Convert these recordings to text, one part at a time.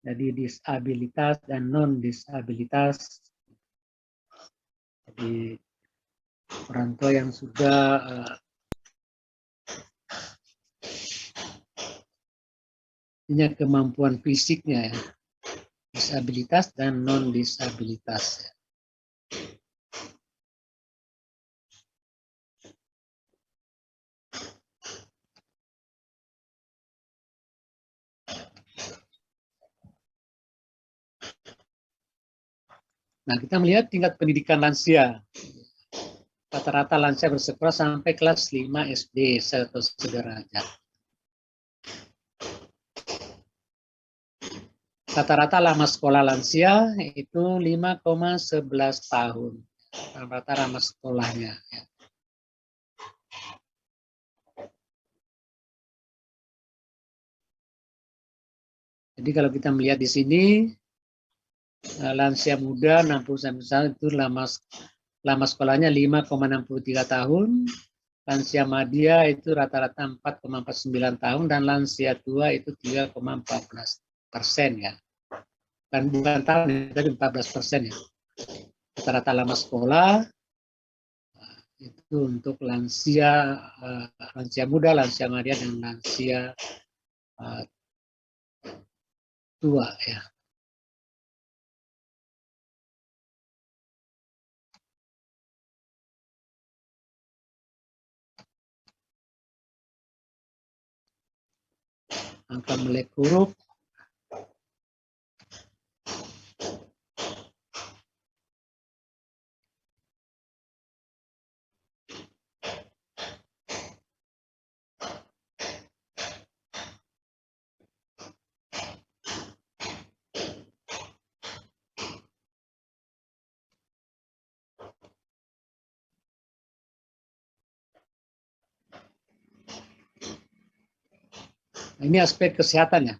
Jadi disabilitas dan non-disabilitas. Jadi orang tua yang sudah punya kemampuan fisiknya ya, disabilitas dan non-disabilitas. Nah, kita melihat tingkat pendidikan lansia. Rata-rata lansia bersekolah sampai kelas 5 SD atau sederajat. Rata-rata lama sekolah lansia itu 5,11 tahun. Rata-rata lama sekolahnya. Jadi kalau kita melihat di sini, lansia muda 60 tahun itu lama sekolahnya 5,63 tahun, lansia madya itu rata-rata 4,49 tahun, dan lansia tua itu 3,14% ya. Dan bukan tahun, tapi 14% ya. Rata-rata lama sekolah itu untuk lansia muda, lansia madya, dan lansia tua ya. Angka melek huruf. Ini aspek kesehatan ya.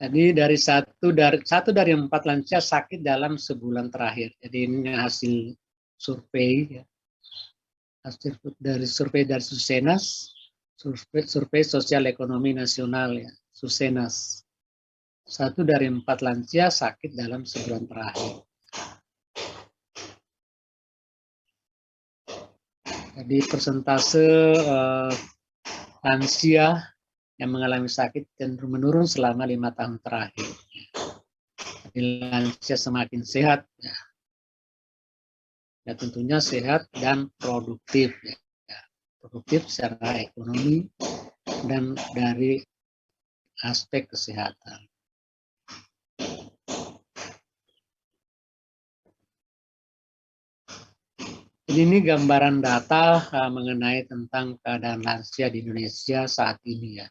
Jadi satu dari 4 lansia sakit dalam sebulan terakhir. Jadi ini hasil survei ya. Hasil dari survei dari Susenas, survei sosial ekonomi nasional ya, Susenas. 1 dari 4 lansia sakit dalam sebulan terakhir. Jadi persentase lansia yang mengalami sakit cenderung menurun selama 5 tahun terakhir. Jadi lansia semakin sehat ya. Ya tentunya sehat dan produktif ya. Produktif secara ekonomi dan dari aspek kesehatan. Ini gambaran data mengenai tentang keadaan lansia di Indonesia saat ini ya.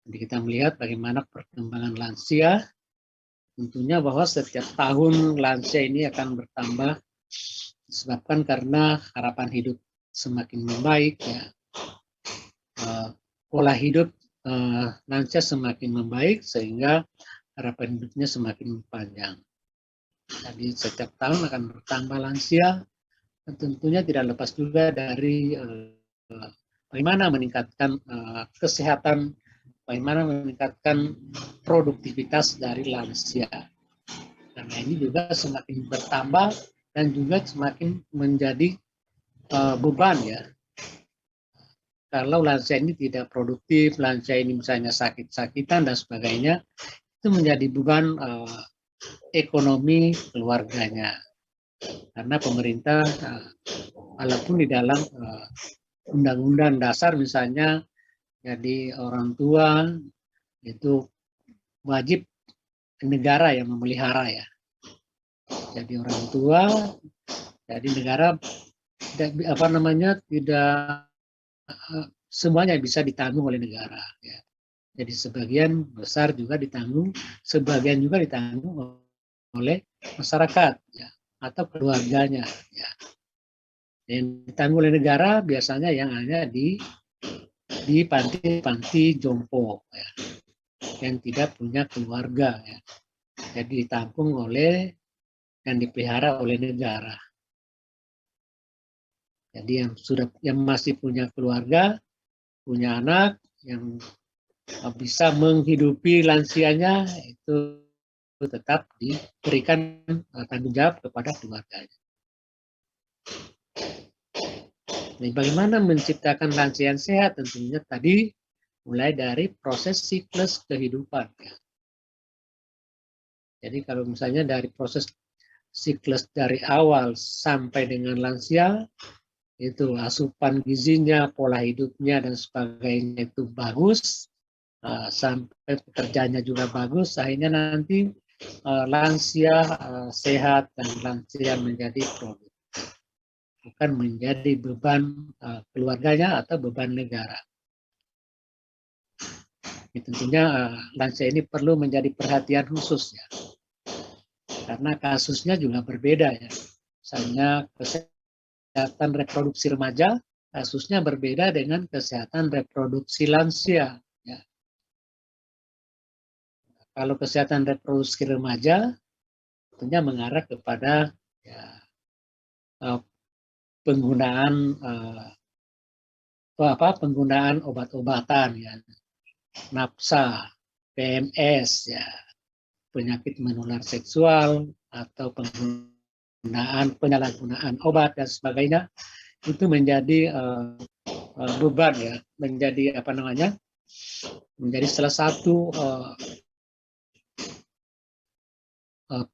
Jadi kita melihat bagaimana perkembangan lansia. Tentunya bahwa setiap tahun lansia ini akan bertambah disebabkan karena harapan hidup semakin membaik ya. Pola hidup lansia semakin membaik sehingga harapan hidupnya semakin panjang. Jadi setiap tahun akan bertambah lansia. Tentunya tidak lepas juga dari bagaimana meningkatkan kesehatan, bagaimana meningkatkan produktivitas dari lansia. Karena ini juga semakin bertambah dan juga semakin menjadi beban ya. Kalau lansia ini tidak produktif, lansia ini misalnya sakit-sakitan dan sebagainya, itu menjadi beban ekonomi keluarganya. Karena pemerintah, walaupun di dalam undang-undang dasar misalnya, jadi orang tua itu wajib negara yang memelihara ya. Jadi orang tua, jadi negara tidak semuanya bisa ditanggung oleh negara. Ya. Jadi sebagian besar juga ditanggung, sebagian juga ditanggung oleh masyarakat ya, atau keluarganya. Ya. Yang ditanggung oleh negara biasanya yang hanya di panti jompo ya, yang tidak punya keluarga ya. Jadi ditampung oleh dan dipelihara oleh negara. Jadi yang masih punya keluarga, punya anak yang bisa menghidupi lansianya, itu tetap diberikan tanggung jawab kepada keluarganya. Nah, bagaimana menciptakan lansia yang sehat? Tentunya tadi mulai dari proses siklus kehidupan. Jadi kalau misalnya dari proses siklus dari awal sampai dengan lansia, itu asupan gizinya, pola hidupnya, dan sebagainya itu bagus, sampai pekerjaannya juga bagus, akhirnya nanti lansia sehat dan lansia menjadi produktif, bukan menjadi beban keluarganya atau beban negara. Tentunya lansia ini perlu menjadi perhatian khusus ya, karena kasusnya juga berbeda ya. Misalnya kesehatan reproduksi remaja, kasusnya berbeda dengan kesehatan reproduksi lansia. Ya. Kalau kesehatan reproduksi remaja, tentunya mengarah kepada ya, penggunaan penggunaan obat-obatan ya, nafsa, PMS ya, penyakit menular seksual atau penyalahgunaan obat dan sebagainya, itu menjadi beban ya, menjadi menjadi salah satu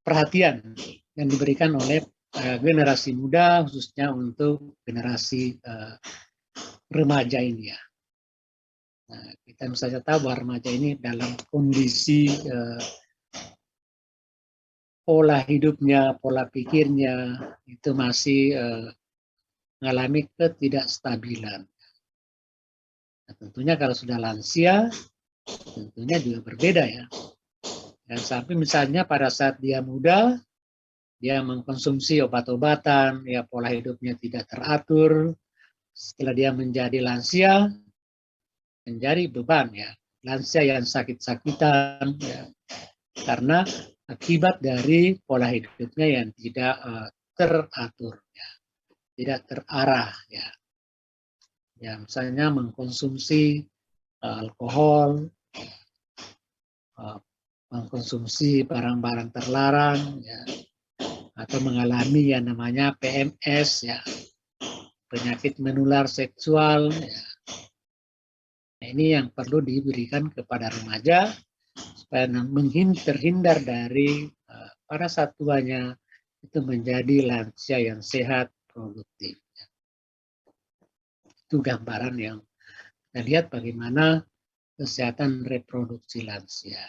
perhatian yang diberikan oleh generasi muda, khususnya untuk generasi remaja ini ya. Nah, kita misalnya tahu bahwa remaja ini dalam kondisi pola hidupnya, pola pikirnya itu masih mengalami ketidakstabilan. Nah, tentunya kalau sudah lansia, tentunya juga berbeda ya. Dan sampai misalnya pada saat dia muda, dia mengkonsumsi obat-obatan, ya pola hidupnya tidak teratur. Setelah dia menjadi lansia, menjadi beban ya. Lansia yang sakit-sakitan ya. Karena akibat dari pola hidupnya yang tidak teratur ya. Tidak terarah ya. Ya misalnya mengkonsumsi alkohol, mengkonsumsi barang-barang terlarang ya, atau mengalami yang namanya PMS ya, penyakit menular seksual ya. Nah, ini yang perlu diberikan kepada remaja supaya terhindar dari pada saat tuanya itu menjadi lansia yang sehat, produktif. Itu gambaran yang kita lihat bagaimana kesehatan reproduksi lansia.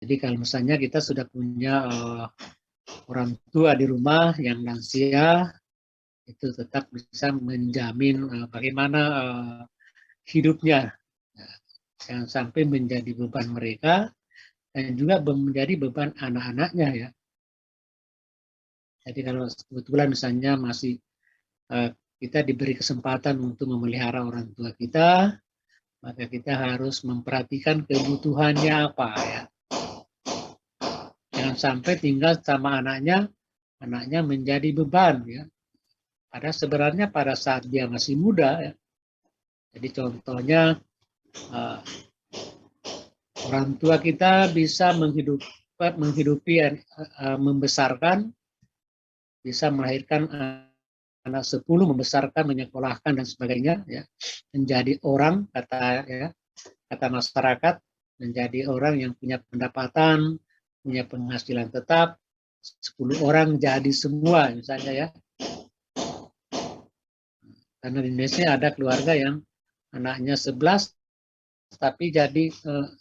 Jadi kalau misalnya kita sudah punya orang tua di rumah yang lansia, itu tetap bisa menjamin bagaimana hidupnya. Jangan sampai menjadi beban mereka dan juga menjadi beban anak-anaknya ya. Jadi kalau kebetulan misalnya masih kita diberi kesempatan untuk memelihara orang tua kita, maka kita harus memperhatikan kebutuhannya apa ya. Jangan sampai tinggal sama anaknya menjadi beban ya. Padahal sebenarnya pada saat dia masih muda ya. Jadi contohnya orang tua kita bisa menghidupi membesarkan, bisa melahirkan anak 10, membesarkan, menyekolahkan dan sebagainya ya, menjadi orang kata masyarakat, menjadi orang yang punya pendapatan, punya penghasilan tetap, 10 orang jadi semua misalnya ya. Karena di Indonesia ada keluarga yang anaknya 11 tapi jadi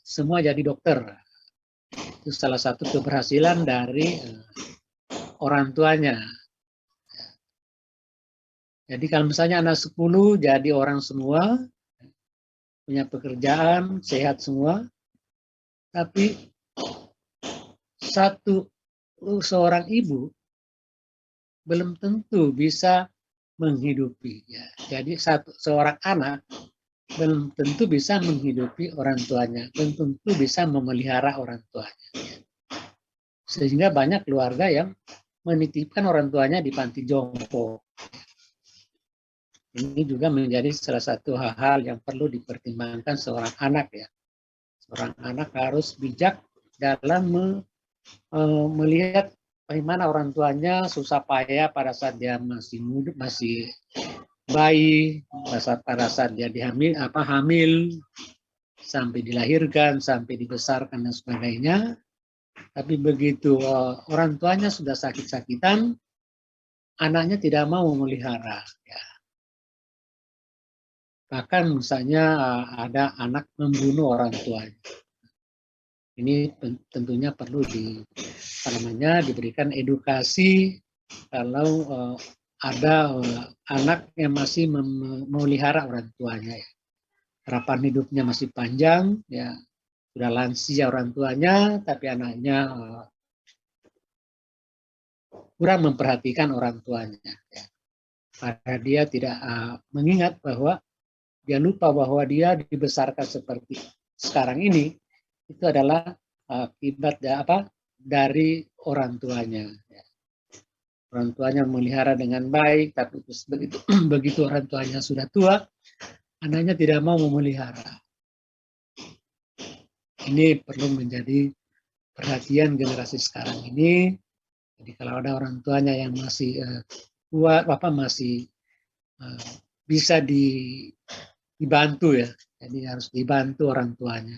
semua jadi dokter. Itu salah satu keberhasilan dari orang tuanya. Jadi kalau misalnya anak 10 jadi orang semua, punya pekerjaan, sehat semua, tapi seorang ibu belum tentu bisa menghidupi. Ya. Jadi seorang anak belum tentu bisa menghidupi orang tuanya, belum tentu bisa memelihara orang tuanya. Sehingga banyak keluarga yang menitipkan orang tuanya di panti jompo. Ini juga menjadi salah satu hal-hal yang perlu dipertimbangkan seorang anak ya. Seorang anak harus bijak dalam melihat bagaimana orang tuanya susah payah pada saat dia masih muda, masih bayi, pada saat dia hamil, sampai dilahirkan, sampai dibesarkan dan sebagainya. Tapi begitu orang tuanya sudah sakit-sakitan, anaknya tidak mau memelihara. Ya. Bahkan misalnya ada anak membunuh orang tuanya. Ini tentunya perlu diberikan edukasi kalau ada anak yang masih memelihara orang tuanya. Ya. Harapan hidupnya masih panjang, ya sudah lansia orang tuanya, tapi anaknya kurang memperhatikan orang tuanya. Ya. Karena dia tidak mengingat bahwa dia lupa bahwa dia dibesarkan seperti sekarang ini, itu adalah akibat dari orang tuanya. Ya. Orang tuanya memelihara dengan baik, tapi begitu orang tuanya sudah tua, anaknya tidak mau memelihara. Ini perlu menjadi perhatian generasi sekarang ini. Jadi kalau ada orang tuanya yang masih kuat, masih bisa dibantu ya, jadi harus dibantu orang tuanya.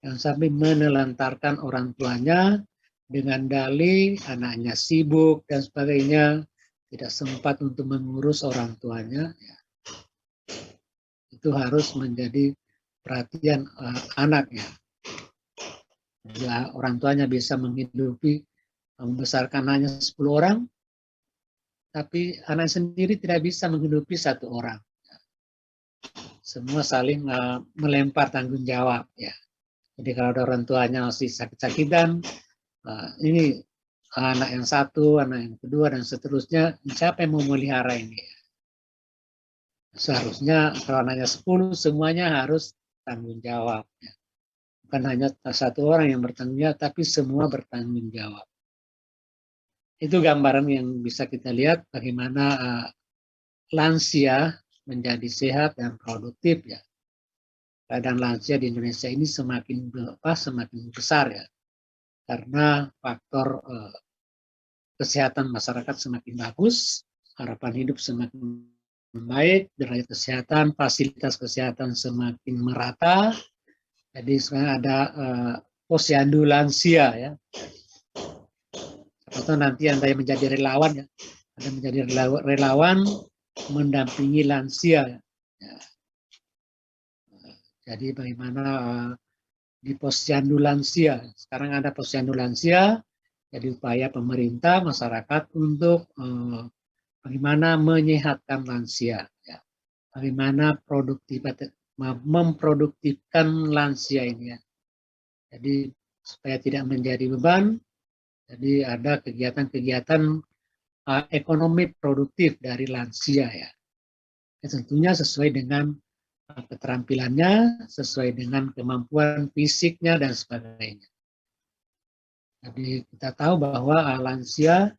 Jangan sampai menelantarkan orang tuanya dengan dalih anaknya sibuk dan sebagainya, tidak sempat untuk mengurus orang tuanya. Ya. Itu harus menjadi perhatian anaknya. Ya, orang tuanya bisa membesarkan hanya 10 orang, tapi anak sendiri tidak bisa menghidupi 1 orang. Semua saling melempar tanggung jawab. Ya. Jadi kalau ada orang tuanya masih sakit-sakitan, ini anak yang 1, anak yang kedua, dan seterusnya, siapa yang mau melihara ini? Seharusnya kalau anaknya 10, semuanya harus tanggung jawab. Ya. Bukan hanya 1 orang yang bertanggung jawab, tapi semua bertanggung jawab. Itu gambaran yang bisa kita lihat bagaimana lansia menjadi sehat dan produktif ya. Keadaan lansia di Indonesia ini semakin besar ya, karena faktor kesehatan masyarakat semakin bagus, harapan hidup semakin baik, derajat kesehatan, fasilitas kesehatan semakin merata. Jadi sekarang ada posyandu lansia ya. Atau nanti Anda yang menjadi relawan ya, Anda menjadi relawan mendampingi lansia. Ya. Jadi bagaimana di posyandu lansia, sekarang ada posyandu lansia, jadi upaya pemerintah, masyarakat untuk bagaimana menyehatkan lansia, ya. Bagaimana memproduktifkan lansia ini ya. Jadi supaya tidak menjadi beban, jadi ada kegiatan-kegiatan ekonomi produktif dari lansia ya. Tentunya sesuai dengan keterampilannya, sesuai dengan kemampuan fisiknya dan sebagainya. Jadi kita tahu bahwa lansia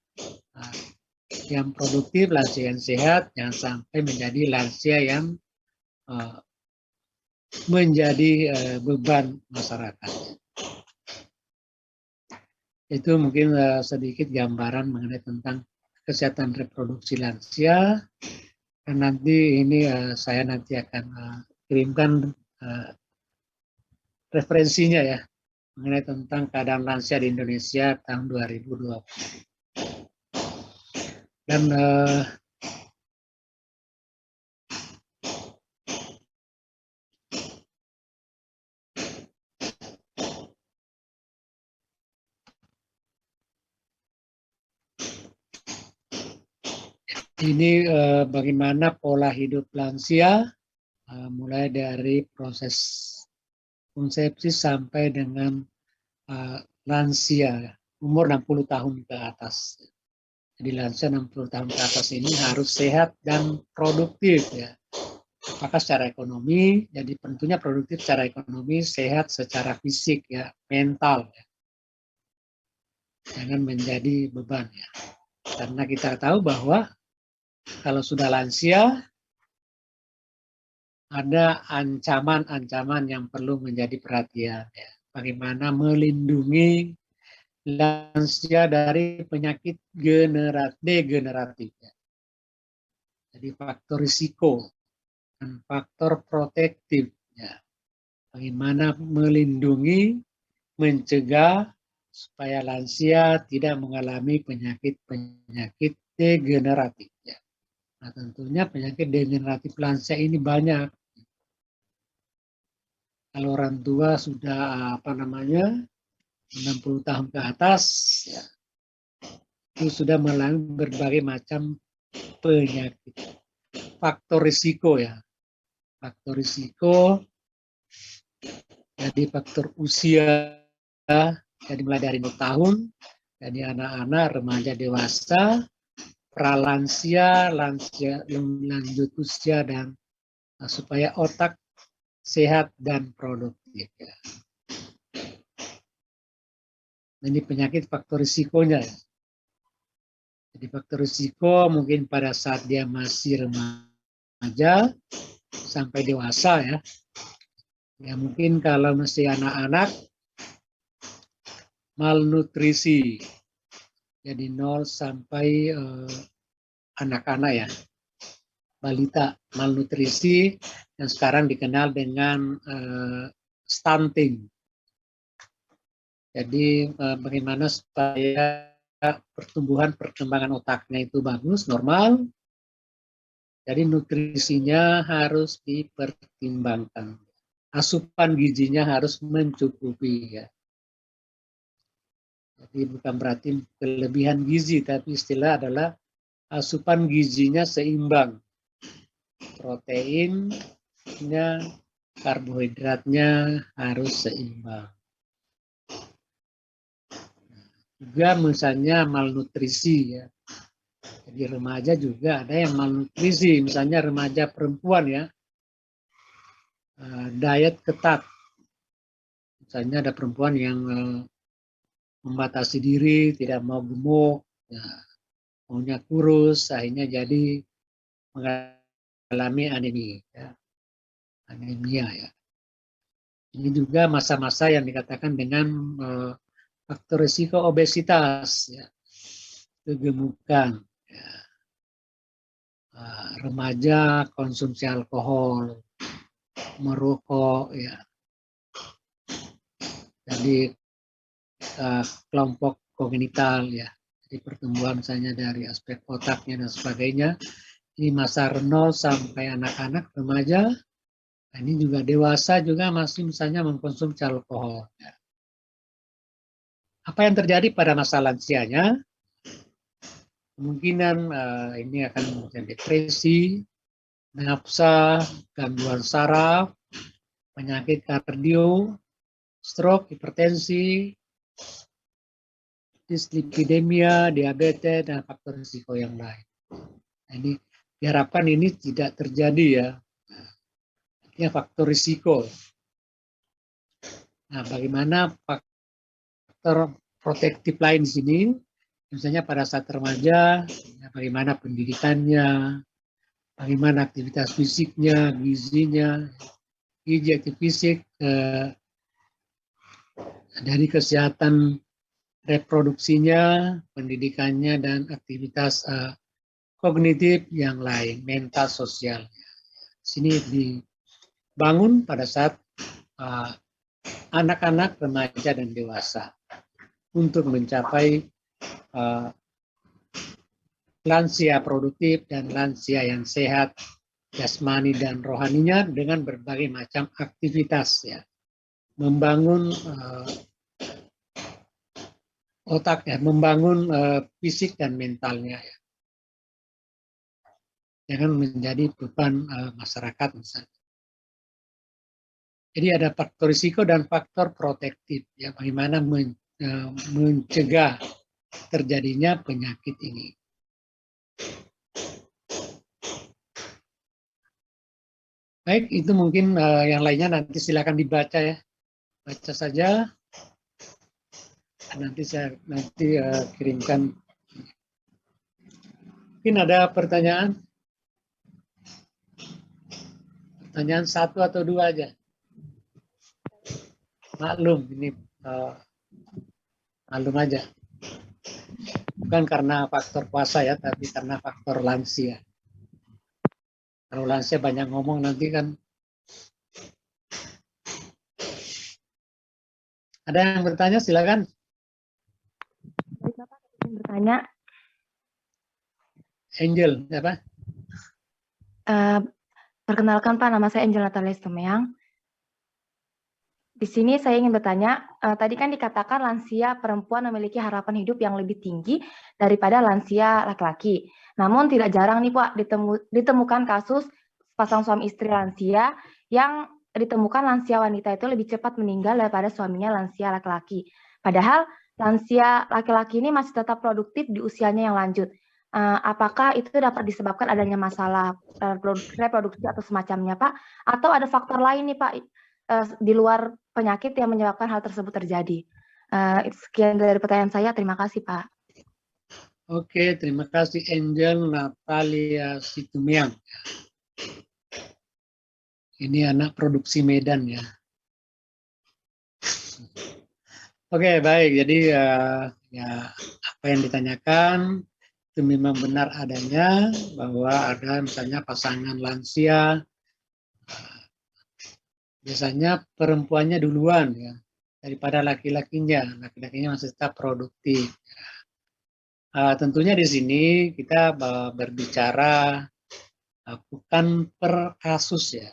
yang produktif, lansia yang sehat, jangan sampai menjadi lansia yang menjadi beban masyarakat. Itu mungkin sedikit gambaran mengenai tentang kesehatan reproduksi lansia. Dan nanti ini saya nanti akan kirimkan referensinya ya mengenai tentang keadaan lansia di Indonesia tahun 2020. Dan ini bagaimana pola hidup lansia mulai dari proses konsepsi sampai dengan lansia umur 60 tahun ke atas. Jadi lansia 60 tahun ke atas ini harus sehat dan produktif ya. Apakah secara ekonomi, jadi tentunya produktif secara ekonomi, sehat secara fisik ya, mental ya. Jangan menjadi beban ya. Karena kita tahu bahwa kalau sudah lansia, ada ancaman-ancaman yang perlu menjadi perhatian. Ya. Bagaimana melindungi lansia dari penyakit degeneratif. Ya. Jadi faktor risiko dan faktor protektif. Ya. Bagaimana melindungi, mencegah supaya lansia tidak mengalami penyakit-penyakit degeneratif. Ya. Nah, tentunya penyakit degeneratif lansia ini banyak. Kalau orang tua sudah 60 tahun ke atas, ya, itu sudah mengalami berbagai macam penyakit. Faktor risiko ya, faktor risiko, jadi faktor usia, jadi mulai dari 0 tahun, jadi anak-anak, remaja, dewasa, pralansia, lansia, lanjut usia, dan supaya otak sehat dan produktif. Ya. Ini penyakit faktor risikonya. Ya. Jadi faktor risiko mungkin pada saat dia masih remaja sampai dewasa ya. Ya mungkin kalau masih anak-anak malnutrisi. Jadi 0 sampai anak-anak ya. Balita malnutrisi yang sekarang dikenal dengan stunting. Jadi bagaimana supaya perkembangan otaknya itu bagus, normal. Jadi nutrisinya harus dipertimbangkan. Asupan gizinya harus mencukupi ya. Jadi bukan berarti kelebihan gizi, tapi istilah adalah asupan gizinya seimbang. Proteinnya, karbohidratnya harus seimbang. Juga misalnya malnutrisi ya. Jadi remaja juga ada yang malnutrisi, misalnya remaja perempuan ya. Diet ketat. Misalnya ada perempuan yang membatasi diri, tidak mau gemuk, ya, maunya kurus, akhirnya jadi mengalami anemia. Ya. Anemia ya. Ini juga masa-masa yang dikatakan dengan faktor risiko obesitas, ya. Kegemukan, ya. Remaja konsumsi alkohol, merokok, ya. Jadi kelompok kognital, ya. Jadi pertumbuhan misalnya dari aspek otaknya dan sebagainya. Ini masa 0 sampai anak-anak, remaja. Nah, ini juga dewasa juga masih misalnya mengkonsumsi alkohol. Ya. Apa yang terjadi pada masa lansianya? Kemungkinan ini akan menjadi depresi, nafsa, gangguan saraf, penyakit kardio, stroke, hipertensi, dislipidemia, diabetes, dan faktor risiko yang lain. Jadi diharapkan ini tidak terjadi ya. Ini faktor risiko. Nah, bagaimana faktor protektif lain di sini? Misalnya pada saat remaja, ya bagaimana pendidikannya, bagaimana aktivitas fisiknya, gizinya, gizi aktif fisik, dari kesehatan reproduksinya, pendidikannya, dan aktivitas kognitif yang lain, mental, sosial. Sini dibangun pada saat anak-anak, remaja, dan dewasa untuk mencapai lansia produktif dan lansia yang sehat, jasmani dan rohaninya dengan berbagai macam aktivitas ya. Membangun otak ya, membangun fisik dan mentalnya ya. Jangan menjadi beban masyarakat misalnya. Jadi ada faktor risiko dan faktor protektif ya, bagaimana mencegah terjadinya penyakit ini. Baik, itu mungkin yang lainnya nanti silakan dibaca ya. Baca saja. Nanti saya kirimkan. Mungkin ada pertanyaan? Pertanyaan satu atau dua aja. Maklum, ini maklum aja. Bukan karena faktor puasa ya, tapi karena faktor lansia. Kalau lansia banyak ngomong nanti kan. Ada yang bertanya, silakan. Bapak ingin bertanya. Angel, apa? Perkenalkan Pak, nama saya Angel Natalia Tumeang. Di sini saya ingin bertanya, tadi kan dikatakan lansia perempuan memiliki harapan hidup yang lebih tinggi daripada lansia laki-laki. Namun tidak jarang nih Pak ditemukan kasus pasang suami istri lansia yang ditemukan lansia wanita itu lebih cepat meninggal daripada suaminya lansia laki-laki. Padahal lansia laki-laki ini masih tetap produktif di usianya yang lanjut. Apakah itu dapat disebabkan adanya masalah reproduksi atau semacamnya Pak? Atau ada faktor lain nih Pak di luar penyakit yang menyebabkan hal tersebut terjadi? Sekian dari pertanyaan saya. Terima kasih Pak. Oke, terima kasih Angel Natalia Situmiang. Ini anak produksi Medan ya. Oke, baik. Jadi ya apa yang ditanyakan itu memang benar adanya, bahwa ada misalnya pasangan lansia, biasanya perempuannya duluan ya daripada laki-lakinya. Laki-lakinya masih tetap produktif. Tentunya di sini kita berbicara bukan per kasus ya.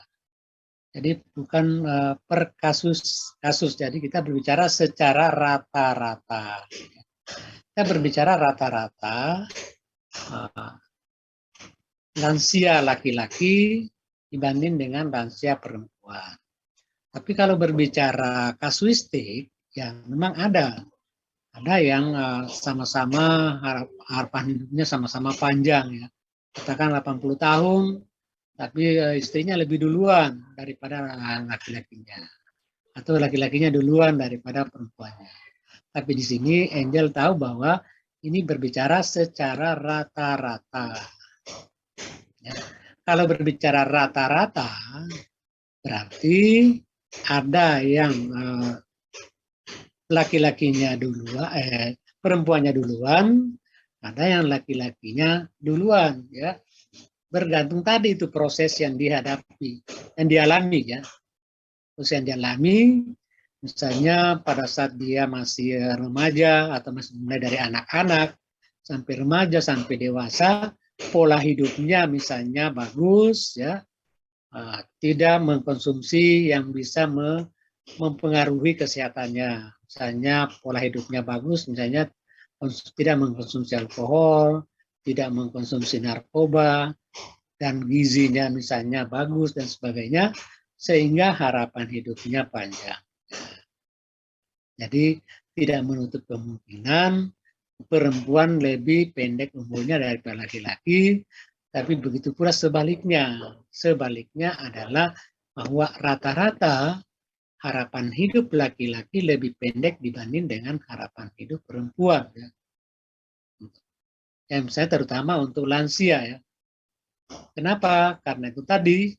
Jadi bukan per kasus. Jadi kita berbicara secara rata-rata. Kita berbicara rata-rata lansia laki-laki dibanding dengan lansia perempuan. Tapi kalau berbicara kasuistik, ya memang ada yang sama-sama harapan hidupnya sama-sama panjang ya. Katakan 80 tahun, tapi istrinya lebih duluan daripada laki-lakinya. Atau laki-lakinya duluan daripada perempuannya. Tapi di sini Angel tahu bahwa ini berbicara secara rata-rata. Ya. Kalau berbicara rata-rata, berarti ada yang laki-lakinya duluan, perempuannya duluan, ada yang laki-lakinya duluan, ya. Bergantung tadi itu proses yang dihadapi, yang dialami, ya. Proses yang dialami, misalnya pada saat dia masih remaja atau masih mulai dari anak-anak sampai remaja sampai dewasa, pola hidupnya misalnya bagus, ya, tidak mengkonsumsi yang bisa mempengaruhi kesehatannya. Misalnya pola hidupnya bagus, misalnya tidak mengkonsumsi alkohol, tidak mengkonsumsi narkoba, dan gizinya misalnya bagus dan sebagainya, sehingga harapan hidupnya panjang. Jadi tidak menutup kemungkinan perempuan lebih pendek umurnya daripada laki-laki, tapi begitu pula sebaliknya. Sebaliknya adalah bahwa rata-rata harapan hidup laki-laki lebih pendek dibanding dengan harapan hidup perempuan. Ya. Yang misalnya terutama untuk lansia. Ya. Kenapa? Karena itu tadi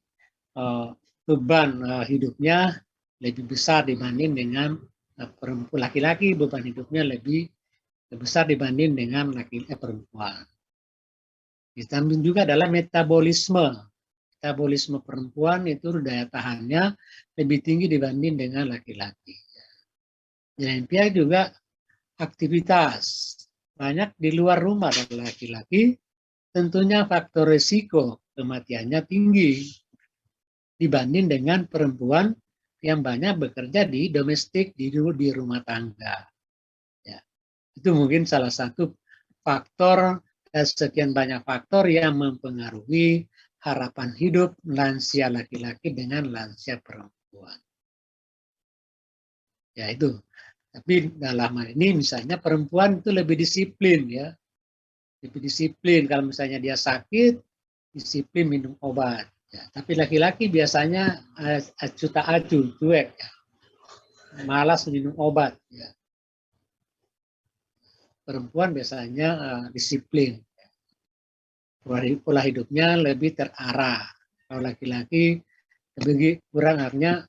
beban hidupnya lebih besar dibanding dengan perempuan. Laki-laki beban hidupnya lebih besar dibanding dengan perempuan. Ditambah juga adalah metabolisme. Metabolisme perempuan itu daya tahannya lebih tinggi dibanding dengan laki-laki. Dan pihak juga aktivitas banyak di luar rumah dan laki-laki, tentunya faktor risiko kematiannya tinggi dibanding dengan perempuan yang banyak bekerja di domestik, di rumah tangga. Ya. Itu mungkin salah satu faktor dan sekian banyak faktor yang mempengaruhi harapan hidup lansia laki-laki dengan lansia perempuan. Ya itu. Tapi dalam hal ini misalnya perempuan itu lebih disiplin ya. Lebih disiplin kalau misalnya dia sakit, disiplin minum obat. Ya, tapi laki-laki biasanya acu tak acu, cuek ya. Malas minum obat ya. Perempuan biasanya disiplin. pola hidupnya lebih terarah. Kalau laki-laki lebih kurang artinya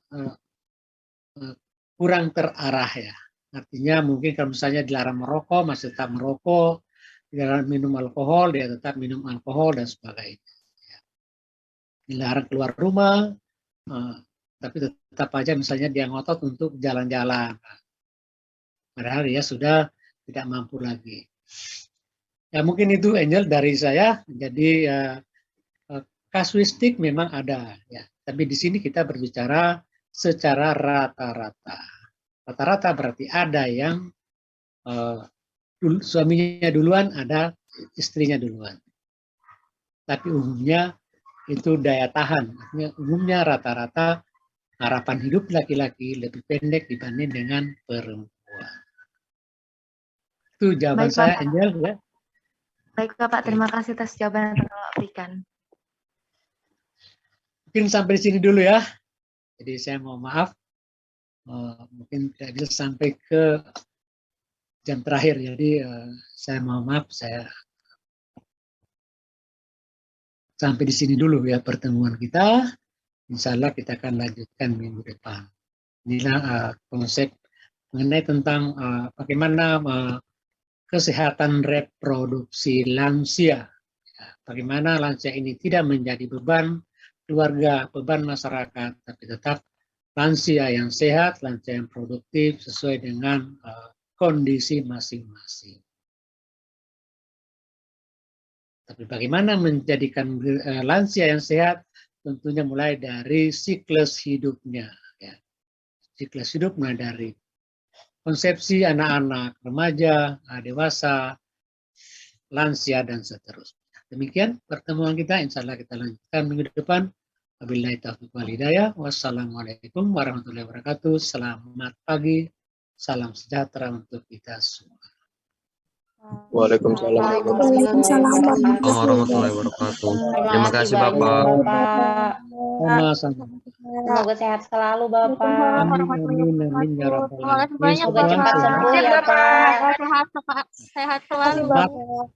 kurang terarah ya. Artinya mungkin kalau misalnya dilarang merokok, masih tetap merokok, dilarang minum alkohol, dia tetap minum alkohol dan sebagainya. Dilarang keluar rumah, tapi tetap aja misalnya dia ngotot untuk jalan-jalan. Padahal dia sudah tidak mampu lagi. Ya mungkin itu Angel dari saya. Jadi kasuistik memang ada ya. Tapi di sini kita berbicara secara rata-rata. Rata-rata berarti ada yang suaminya duluan, ada istrinya duluan. Tapi umumnya itu daya tahan. Artinya umumnya rata-rata harapan hidup laki-laki lebih pendek dibanding dengan perempuan. Itu jawaban Baik, saya, Bapak. Angel ya. Baik Bapak, terima kasih atas jawaban yang telah berikan. Mungkin sampai di sini dulu ya. Jadi saya mohon maaf, mungkin tidak bisa sampai ke jam terakhir. Jadi saya mohon maaf, saya sampai di sini dulu ya pertemuan kita. Insya Allah kita akan lanjutkan minggu depan. Inilah konsep mengenai tentang bagaimana kesehatan reproduksi lansia. Bagaimana lansia ini tidak menjadi beban keluarga, beban masyarakat, tapi tetap lansia yang sehat, lansia yang produktif sesuai dengan kondisi masing-masing. Tapi bagaimana menjadikan lansia yang sehat? Tentunya mulai dari siklus hidupnya. Ya. Siklus hidup mulai dari konsepsi anak-anak, remaja, dewasa, lansia, dan seterusnya. Demikian pertemuan kita, insya Allah kita lanjutkan minggu depan. Wabillahi taufiq wal hidayah. Wassalamualaikum warahmatullahi wabarakatuh. Selamat pagi, salam sejahtera untuk kita semua. Waalaikumsalam warahmatullahi wabarakatuh. Terima kasih Bapak. Sama-sama. Semoga sehat selalu Bapak. Amin ya rabbal alamin. Semoga cepat sembuh ya Pak. Sehat selalu Selamat Bapak.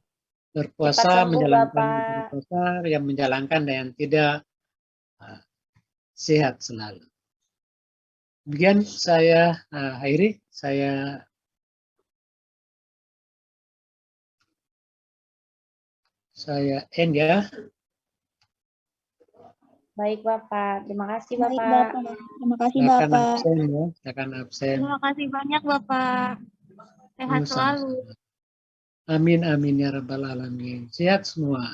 berpuasa, Cepat sembuh, menjalankan Bapak. berpuasa, yang menjalankan dan yang tidak sehat selalu. Demikian saya akhiri, saya end ya. Baik Bapak, terima kasih Baik, Bapak. Bapak. Terima kasih Silakan Bapak. absen ya, silakan absen. Terima kasih banyak Bapak. Sehat selalu. Amin amin ya rabbal alamin. Sehat semua.